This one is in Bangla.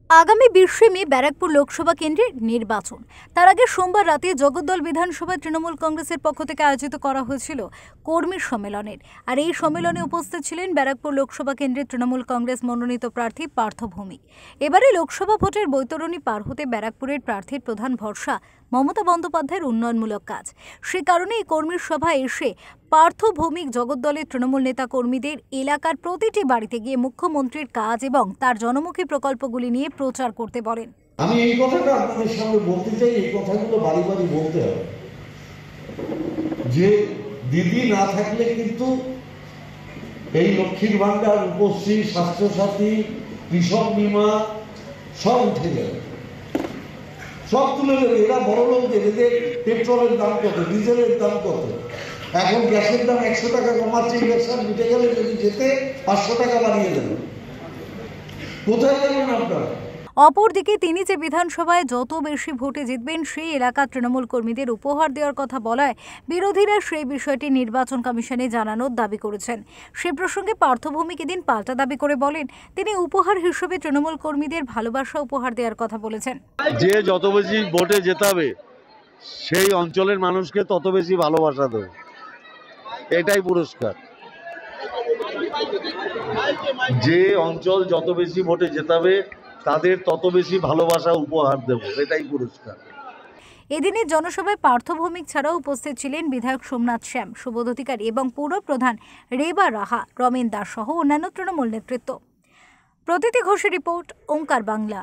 আগামী 20শে মে ব্যারাকপুর লোকসভা কেন্দ্রের নির্বাচন। তার আগে সোমবার রাতে জগদ্দল বিধানসভায় তৃণমূল কংগ্রেসের পক্ষ থেকে আয়োজিত করা হয়েছিল কর্মী সম্মেলনের। আর এই সম্মেলনে উপস্থিত ছিলেন ব্যারাকপুর লোকসভা কেন্দ্রের তৃণমূল কংগ্রেস মনোনীত প্রার্থী পার্থ ভৌমিক। এবারে লোকসভা ভোটের বৈতরণী পার হতে ব্যারাকপুরের প্রার্থীর প্রধান ভরসা মমতা বন্দ্যোপাধ্যায়ের উন্নয়নমূলক কাজ। সে কারণে এই কর্মী সভায় এসে পার্থ ভৌমিক জগদ্দলের তৃণমূল নেতা কর্মীদের এলাকার প্রতিটি বাড়িতে গিয়ে মুখ্যমন্ত্রীর কাজ এবং তার জনমুখী প্রকল্পগুলি নিয়ে প্রচার করতে বলেন। আমি এই কথাটা আপনাদের সামনে বলতে চাই, এই কথাগুলো বাড়ি বাড়ি বলতে হবে যে দিদি না থাকলে কিন্তু এই লক্ষ্মীর ভান্ডার, রূপশ্রী, স্বাস্থ্যসাথী, কৃষক বীমা সব উঠে যাবে, সব তুলে দেবে। এরা বড় লোকদের, এদের পেট্রোলের দাম কত, ডিজেলের দাম কত, এখন গ্যাসের দাম 100 টাকা কমাচ্ছে, ইলেকশন মিটে গেলে যদি যেতে 500 টাকা বাড়িয়ে দেবে। কোথায় যাবেন আপনারা? অপরদিকে তিনি যে বিধানসভায় যত বেশি ভোটে জিতবেন সেই এলাকার তৃণমূল কর্মীদের উপহার দেওয়ার কথা বলায় বিরোধীরা সেই বিষয়টি নির্বাচন কমিশনে জানানোর দাবি করেছেন। সে প্রসঙ্গে পার্থ ভৌমিক এদিন পাল্টা দাবি করে বলেন, তিনি উপহার হিসেবে তৃণমূল কর্মীদের ভালোবাসা উপহার দেওয়ার কথা বলেছেন। যে যত বেশি ভোটে জেতাবে সেই অঞ্চলের মানুষকে তত বেশি ভালোবাসা দেবে, এটাই পুরস্কার। যে অঞ্চল যত বেশি ভোটে জেতাবে তাদের তত বেশি ভালোবাসা উপহার দেব, এটাই পুরস্কার। এদিনের জনসভায় পার্থ ভৌমিক ছাড়াও উপস্থিত ছিলেন বিধায়ক সোমনাথ শ্যাম, সুবোধ অধিকারী এবং পৌর প্রধান রেবা রাহা, রমেন দাস সহ অন্যান্য তৃণমূল নেতৃত্ব। প্রতীতি ঘোষের রিপোর্ট, ওঙ্কার বাংলা।